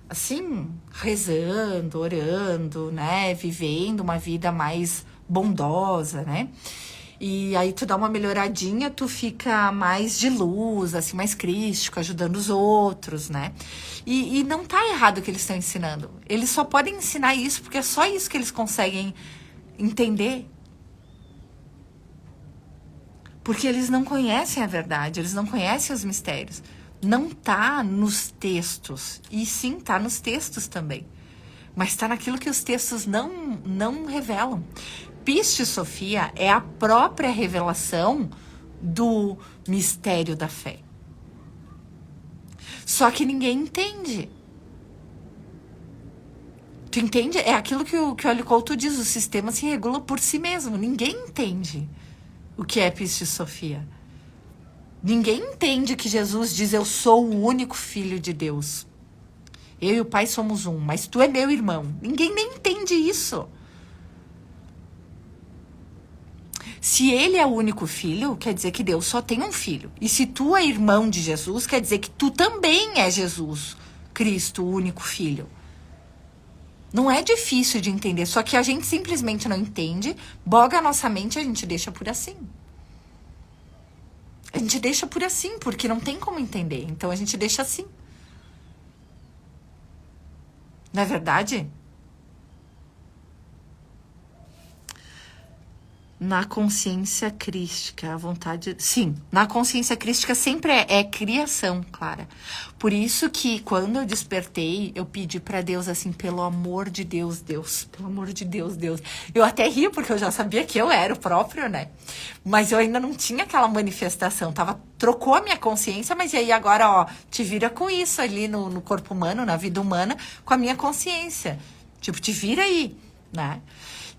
assim, rezando, orando, né? Vivendo uma vida mais bondosa, né? E aí tu dá uma melhoradinha, tu fica mais de luz, assim, mais crístico, ajudando os outros, né? E não tá errado o que eles estão ensinando. Eles só podem ensinar isso porque é só isso que eles conseguem entender. Porque eles não conhecem a verdade, eles não conhecem os mistérios. Não tá nos textos, e sim tá nos textos também. Mas tá naquilo que os textos não revelam. Piste Sofia é a própria revelação do mistério da fé. Só que ninguém entende. Tu entende? É aquilo que o Olho Couto diz, o sistema se regula por si mesmo. Ninguém entende o que é Piste Sofia. Ninguém entende que Jesus diz, eu sou o único filho de Deus. Eu e o Pai somos um, mas tu é meu irmão. Ninguém nem entende isso. Se ele é o único filho, quer dizer que Deus só tem um filho. E se tu é irmão de Jesus, quer dizer que tu também é Jesus, Cristo, o único filho. Não é difícil de entender, só que a gente simplesmente não entende, boga a nossa mente e a gente deixa por assim. A gente deixa por assim, porque não tem como entender. Então a gente deixa assim. Não é verdade? Na consciência crística, a vontade... Sim, na consciência crística sempre é criação, Clara. Por isso que quando eu despertei, eu pedi pra Deus assim, pelo amor de Deus, Deus. Pelo amor de Deus, Deus. Eu até ria, porque eu já sabia que eu era o próprio, né? Mas eu ainda não tinha aquela manifestação. Trocou a minha consciência, mas e aí agora, ó, te vira com isso ali no corpo humano, na vida humana, com a minha consciência. Tipo, te vira aí, né?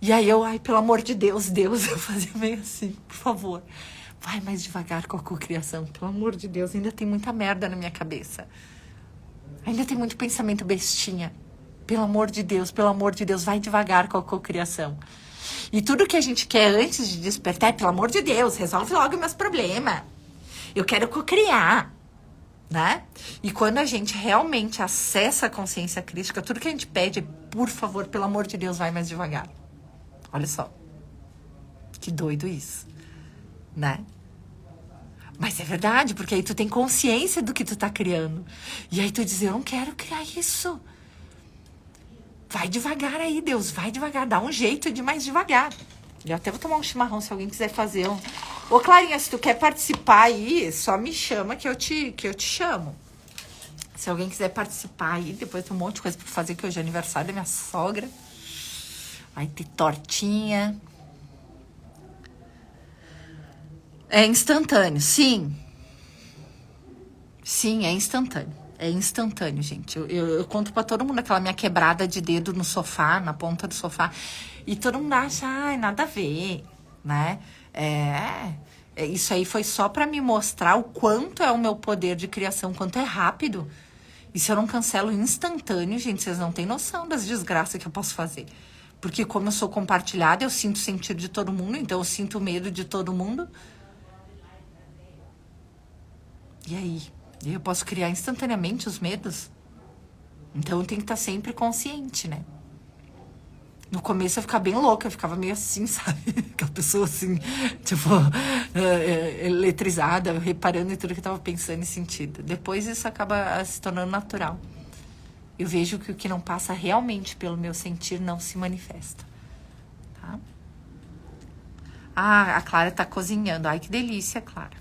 E aí eu, ai, pelo amor de Deus, Deus, eu fazia meio assim, por favor. Vai mais devagar com a cocriação, pelo amor de Deus, ainda tem muita merda na minha cabeça. Ainda tem muito pensamento bestinha. Pelo amor de Deus, vai devagar com a cocriação. E tudo que a gente quer antes de despertar é, pelo amor de Deus, resolve logo meus problemas. Eu quero cocriar, né? E quando a gente realmente acessa a consciência crítica, tudo que a gente pede é, por favor, pelo amor de Deus, vai mais devagar. Olha só. Que doido isso, né? Mas é verdade, porque aí tu tem consciência do que tu tá criando. E aí tu diz, eu não quero criar isso. Vai devagar aí, Deus, vai devagar. Dá um jeito de mais devagar. Eu até vou tomar um chimarrão se alguém quiser fazer um. Ô, Clarinha, se tu quer participar aí, só me chama que eu te chamo. Se alguém quiser participar aí, depois tem um monte de coisa pra fazer, que hoje é aniversário da minha sogra. Vai ter tortinha. É instantâneo, sim. Sim, é instantâneo. É instantâneo, gente. Eu conto pra todo mundo aquela minha quebrada de dedo no sofá, na ponta do sofá. E todo mundo acha, ai, nada a ver, né? Isso aí foi só pra me mostrar o quanto é o meu poder de criação, quanto é rápido. E se eu não cancelo instantâneo, gente, vocês não têm noção das desgraças que eu posso fazer. Porque como eu sou compartilhada, eu sinto o sentir de todo mundo, então eu sinto o medo de todo mundo. E aí? Eu posso criar instantaneamente os medos? Então eu tenho que estar sempre consciente, né? No começo eu ficava bem louca, eu ficava meio assim, sabe? Aquela pessoa assim, tipo, eletrizada, reparando em tudo que eu tava pensando e sentindo. Depois isso acaba se tornando natural. Eu vejo que o que não passa realmente pelo meu sentir não se manifesta, tá? Ah, a Clara tá cozinhando. Ai, que delícia, Clara.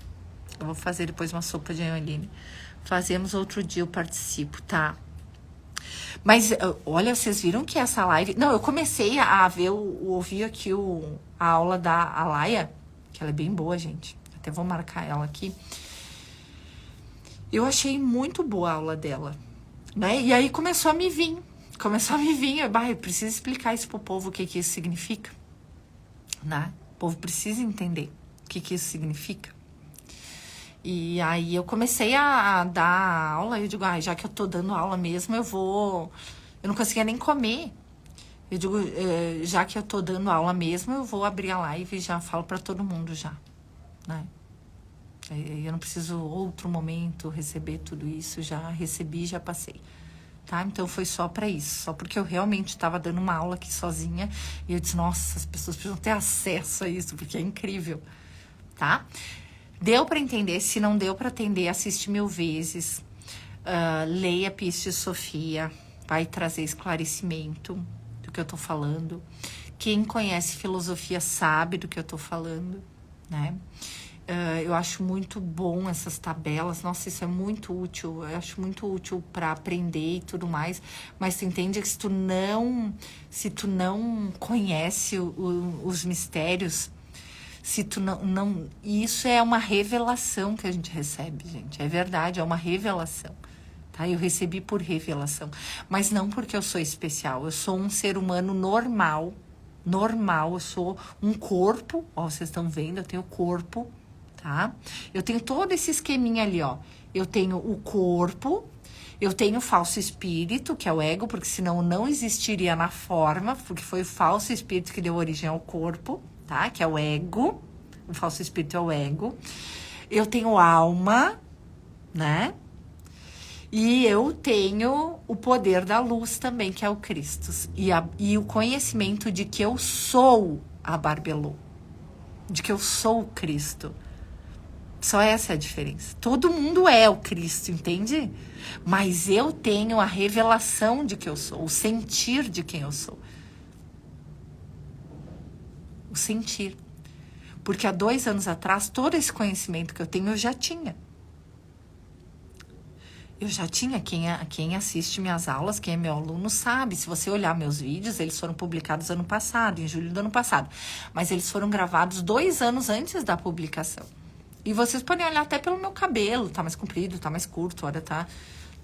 Eu vou fazer depois uma sopa de anholine. Fazemos outro dia, eu participo, tá? Mas, olha, vocês viram que essa live... Não, eu comecei a ver, ouvir aqui a aula da Alaia, que ela é bem boa, gente. Até vou marcar ela aqui. Eu achei muito boa a aula dela, né? E aí começou a me vir. Eu preciso explicar isso pro povo, o que isso significa, né? O povo precisa entender o que isso significa. E aí eu comecei a dar aula, eu digo, já que eu tô dando aula mesmo, eu não conseguia nem comer. Eu digo, já que eu tô dando aula mesmo, eu vou abrir a live e já falo pra todo mundo já, né? Eu não preciso outro momento receber tudo isso, já recebi, já passei, tá? Então foi só pra isso, só porque eu realmente tava dando uma aula aqui sozinha e eu disse, nossa, as pessoas precisam ter acesso a isso, porque é incrível, tá? Deu para entender? Se não deu para entender, assiste 1000 vezes. Leia Piste Sofia. Vai trazer esclarecimento do que eu tô falando. Quem conhece filosofia sabe do que eu tô falando, né? Eu acho muito bom essas tabelas. Nossa, isso é muito útil. Eu acho muito útil para aprender e tudo mais. Mas tu entende que se tu não conhece os mistérios, se tu não... Isso é uma revelação que a gente recebe, gente. É verdade, é uma revelação. Tá? Eu recebi por revelação. Mas não porque eu sou especial. Eu sou um ser humano normal. Normal. Eu sou um corpo. Ó, vocês estão vendo? Eu tenho corpo. Tá? Eu tenho todo esse esqueminha ali, ó. Eu tenho o corpo. Eu tenho o falso espírito, que é o ego. Porque senão não existiria na forma. Porque foi o falso espírito que deu origem ao corpo. Tá? Que é o ego. O falso espírito é o ego. Eu tenho alma, né? E eu tenho o poder da luz também, que é o Cristo. E o conhecimento de que eu sou a Barbelô. De que eu sou o Cristo. Só essa é a diferença. Todo mundo é o Cristo, entende? Mas eu tenho a revelação de que eu sou. O sentir de quem eu sou. O sentir. Porque há 2 anos atrás, todo esse conhecimento que eu tenho, eu já tinha. Eu já tinha. Quem assiste minhas aulas, quem é meu aluno, sabe. Se você olhar meus vídeos, eles foram publicados ano passado, em julho do ano passado. Mas eles foram gravados 2 anos antes da publicação. E vocês podem olhar até pelo meu cabelo. Tá mais comprido, tá mais curto, olha, tá...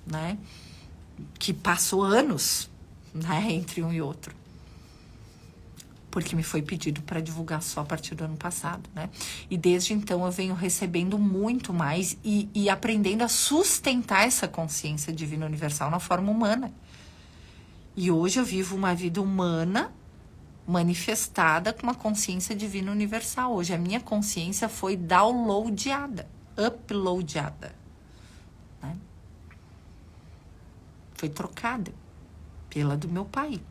né? Que passou anos, né, entre um e outro. Porque me foi pedido para divulgar só a partir do ano passado, né? E desde então eu venho recebendo muito mais e aprendendo a sustentar essa consciência divina universal na forma humana. E hoje eu vivo uma vida humana manifestada com uma consciência divina universal. Hoje a minha consciência foi downloadada, uploadada, né? Foi trocada pela do meu pai,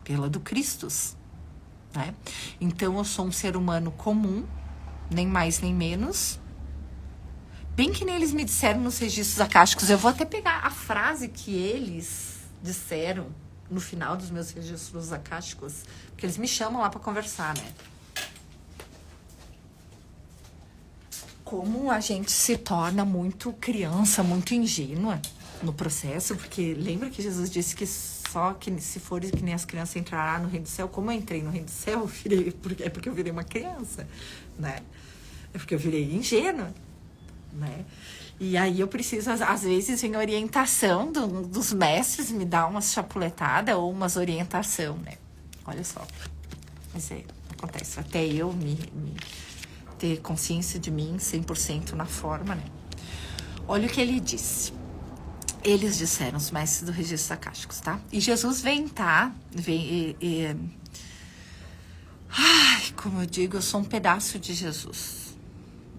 pela do Cristo. Né? Então eu sou um ser humano comum, nem mais nem menos, bem que nem eles me disseram nos registros acásticos. Eu vou até pegar a frase que eles disseram no final dos meus registros acásticos, porque eles me chamam lá para conversar, né? Como a gente se torna muito criança, muito ingênua no processo, porque lembra que Jesus disse que só que se for que nem as crianças entrará no reino do céu. Como eu entrei no reino do céu, é porque eu virei uma criança, né? É porque eu virei ingênua, né? E aí eu preciso, às vezes, em orientação dos mestres, me dar umas chapuletadas ou umas orientação, né? Olha só. Mas acontece. Até eu ter consciência de mim 100% na forma, né? Olha o que ele disse. Eles disseram, os mestres do registro acásticos, tá? E Jesus vem, tá? Ai, como eu digo, eu sou um pedaço de Jesus.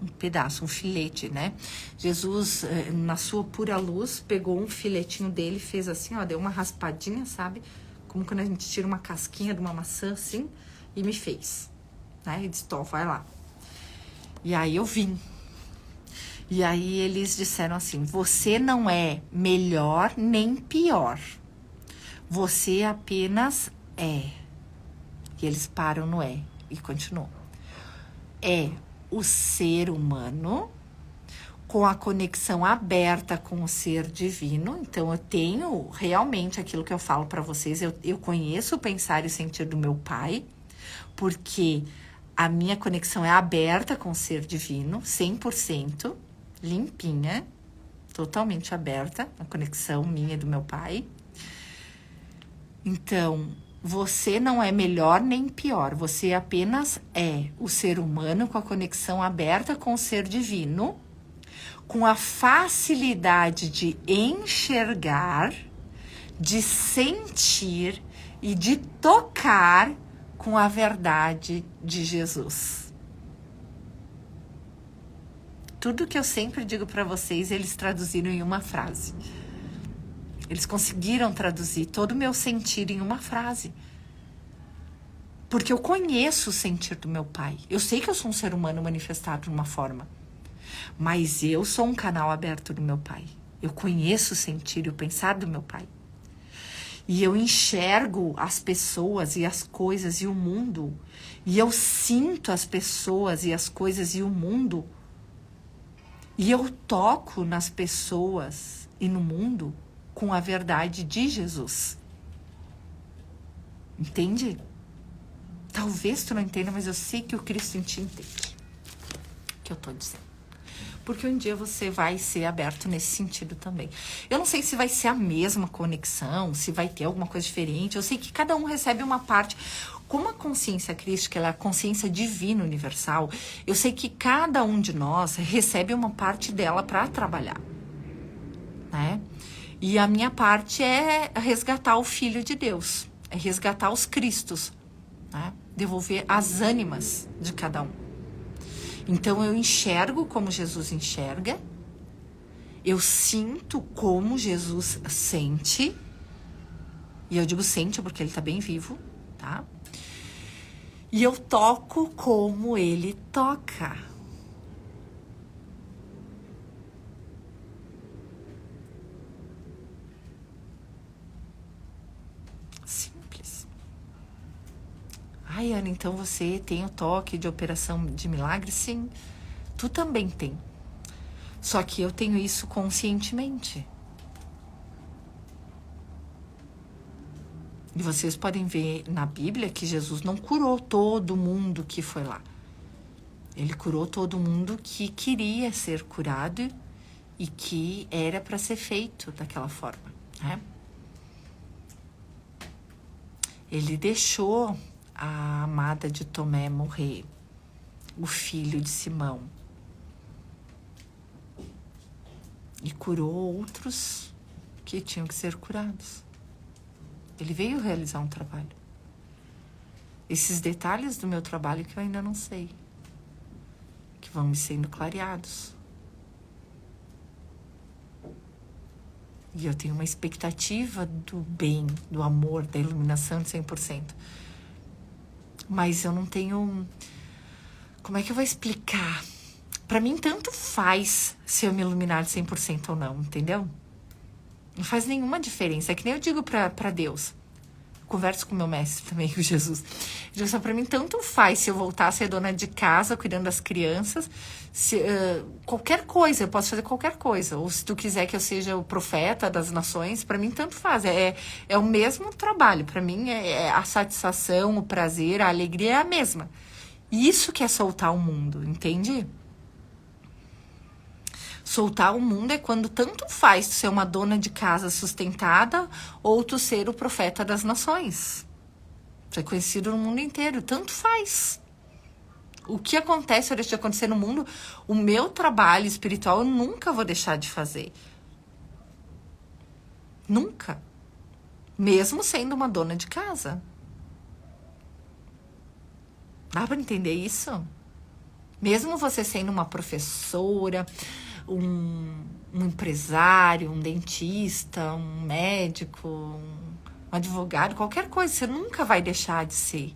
Um pedaço, um filete, né? Jesus, na sua pura luz, pegou um filetinho dele, fez assim, ó, deu uma raspadinha, sabe? Como quando a gente tira uma casquinha de uma maçã, assim, e me fez, né? E disse, Tó, vai lá. E aí eu vim. E aí eles disseram assim, você não é melhor nem pior. Você apenas é. E eles param no é e continuam. É o ser humano com a conexão aberta com o ser divino. Então, eu tenho realmente aquilo que eu falo para vocês. Eu conheço o pensar e o sentir do meu pai, porque a minha conexão é aberta com o ser divino, 100%, limpinha, totalmente aberta, a conexão minha e do meu pai. Então, você não é melhor nem pior, você apenas é o ser humano com a conexão aberta com o ser divino, com a facilidade de enxergar, de sentir e de tocar com a verdade de Jesus. Tudo que eu sempre digo para vocês, eles traduziram em uma frase. Eles conseguiram traduzir todo o meu sentir em uma frase. Porque eu conheço o sentir do meu pai. Eu sei que eu sou um ser humano manifestado de uma forma. Mas eu sou um canal aberto do meu pai. Eu conheço o sentir e o pensar do meu pai. E eu enxergo as pessoas e as coisas e o mundo. E eu sinto as pessoas e as coisas e o mundo. E eu toco nas pessoas e no mundo com a verdade de Jesus. Entende? Talvez tu não entenda, mas eu sei que o Cristo em ti entende o que eu tô dizendo. Porque um dia você vai ser aberto nesse sentido também. Eu não sei se vai ser a mesma conexão, se vai ter alguma coisa diferente. Eu sei que cada um recebe uma parte. Como a consciência crística, ela é a consciência divina universal, eu sei que cada um de nós recebe uma parte dela para trabalhar, né? E a minha parte é resgatar o Filho de Deus, é resgatar os Cristos, né? Devolver as ânimas de cada um. Então eu enxergo como Jesus enxerga, eu sinto como Jesus sente, e eu digo sente porque ele está bem vivo, tá? E eu toco como ele toca. Simples. Ai, Ana, então você tem o toque de operação de milagre? Sim, tu também tem. Só que eu tenho isso conscientemente. E vocês podem ver na Bíblia que Jesus não curou todo mundo que foi lá. Ele curou todo mundo que queria ser curado e que era para ser feito daquela forma, né? Ele deixou a amada de Tomé morrer, o filho de Simão, e curou outros que tinham que ser curados. Ele veio realizar um trabalho. Esses detalhes do meu trabalho que eu ainda não sei, que vão me sendo clareados. E eu tenho uma expectativa do bem, do amor, da iluminação de 100%. Mas eu não tenho... Como é que eu vou explicar Pra mim, tanto faz se eu me iluminar de 100% ou não, entendeu? Não faz nenhuma diferença. É que nem eu digo pra Deus. Converso com meu mestre também, com Jesus. Eu digo assim, pra mim, tanto faz se eu voltar a ser dona de casa, cuidando das crianças. Qualquer coisa, eu posso fazer qualquer coisa. Ou se tu quiser que eu seja o profeta das nações, pra mim, tanto faz. É o mesmo trabalho. Pra mim, a satisfação, o prazer, a alegria é a mesma. Isso que é soltar o mundo, entende? Soltar o mundo é quando tanto faz tu ser uma dona de casa sustentada ou tu ser o profeta das nações. Tu é conhecido no mundo inteiro, tanto faz. O que acontece ou deixa de acontecer no mundo, o meu trabalho espiritual eu nunca vou deixar de fazer. Nunca. Mesmo sendo uma dona de casa. Dá pra entender isso? Mesmo você sendo uma professora, um empresário, um dentista, um médico, um advogado, qualquer coisa, você nunca vai deixar de ser.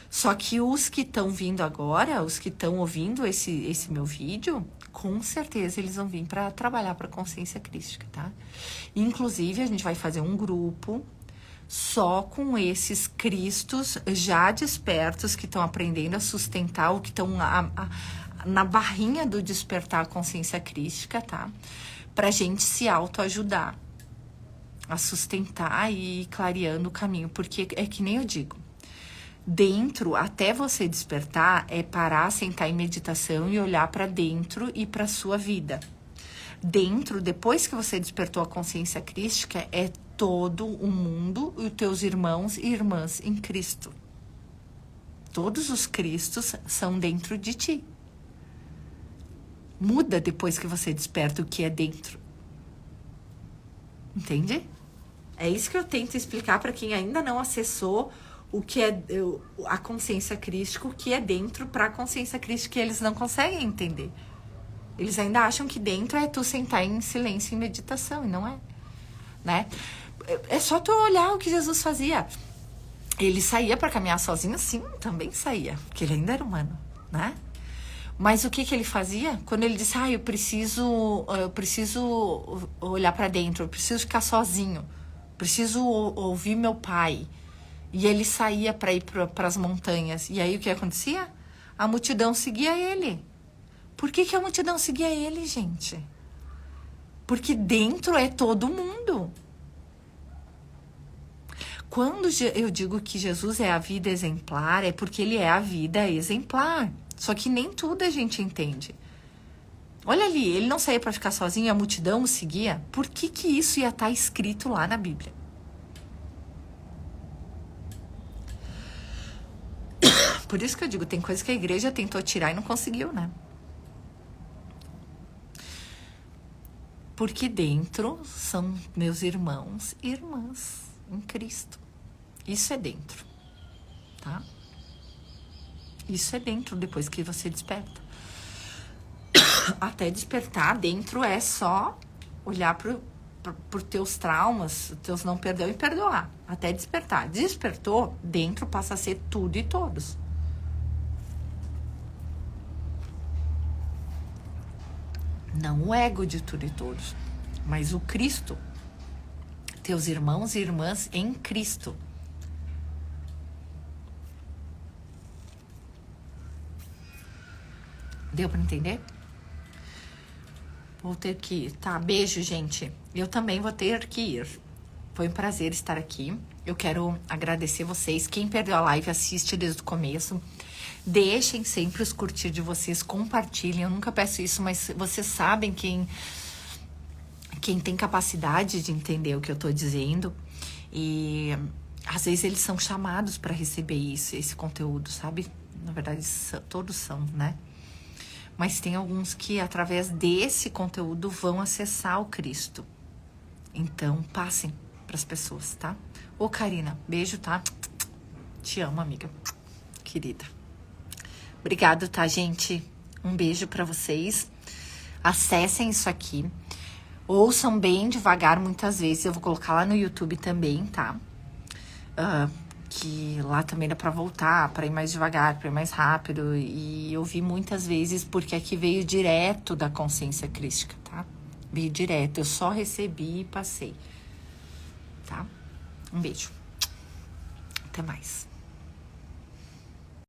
Só que os que estão vindo agora, os que estão ouvindo esse meu vídeo, com certeza eles vão vir para trabalhar para a consciência crística, tá? Inclusive, a gente vai fazer um grupo só com esses cristos já despertos que estão aprendendo a sustentar, ou que estão na barrinha do despertar a consciência crística, tá? Pra gente se autoajudar a sustentar e ir clareando o caminho, porque é que nem eu digo, dentro, até você despertar, é parar, sentar em meditação e olhar pra dentro e pra sua vida. Dentro, depois que você despertou a consciência crística, é todo o mundo e os teus irmãos e irmãs em Cristo. Todos os Cristos são dentro de ti. Muda depois que você desperta o que é dentro. Entende? É isso que eu tento explicar para quem ainda não acessou o que é a consciência crística, o que é dentro para a consciência crística, que eles não conseguem entender. Eles ainda acham que dentro é tu sentar em silêncio em meditação, e não é, né? É só tu olhar o que Jesus fazia. Ele saía para caminhar sozinho? Sim, também saía, porque ele ainda era humano, né? Mas o que ele fazia? Quando ele disse, eu preciso olhar para dentro, eu preciso ficar sozinho, preciso ouvir meu pai. E ele saía para ir para as montanhas. E aí o que acontecia? A multidão seguia ele. Por que a multidão seguia ele, gente? Porque dentro é todo mundo. Quando eu digo que Jesus é a vida exemplar, é porque ele é a vida exemplar. Só que nem tudo a gente entende. Olha ali, ele não saía para ficar sozinho, a multidão o seguia. Por que isso ia estar escrito lá na Bíblia? Por isso que eu digo, tem coisa que a igreja tentou tirar e não conseguiu, né? Porque dentro são meus irmãos e irmãs em Cristo. Isso é dentro, tá? Isso é dentro depois que você desperta. Até despertar, dentro é só olhar por teus traumas, teus não perdão e perdoar. Até despertar. Despertou, dentro passa a ser tudo e todos. Não o ego de tudo e todos, mas o Cristo. Teus irmãos e irmãs em Cristo. Deu pra entender? Vou ter que ir. Tá, beijo, gente. Eu também vou ter que ir. Foi um prazer estar aqui. Eu quero agradecer vocês. Quem perdeu a live, assiste desde o começo. Deixem sempre os curtir de vocês. Compartilhem. Eu nunca peço isso, mas vocês sabem quem tem capacidade de entender o que eu tô dizendo. E às vezes eles são chamados para receber esse conteúdo, sabe? Na verdade, todos são, né? Mas tem alguns que, através desse conteúdo, vão acessar o Cristo. Então, passem pras pessoas, tá? Ô, Karina, beijo, tá? Te amo, amiga. Querida. Obrigado, tá, gente? Um beijo pra vocês. Acessem isso aqui. Ouçam bem devagar muitas vezes. Eu vou colocar lá no YouTube também, tá? que lá também dá pra voltar, pra ir mais devagar, pra ir mais rápido. E eu vi muitas vezes porque aqui veio direto da consciência crística, tá? Veio direto, eu só recebi e passei, tá? Um beijo. Até mais.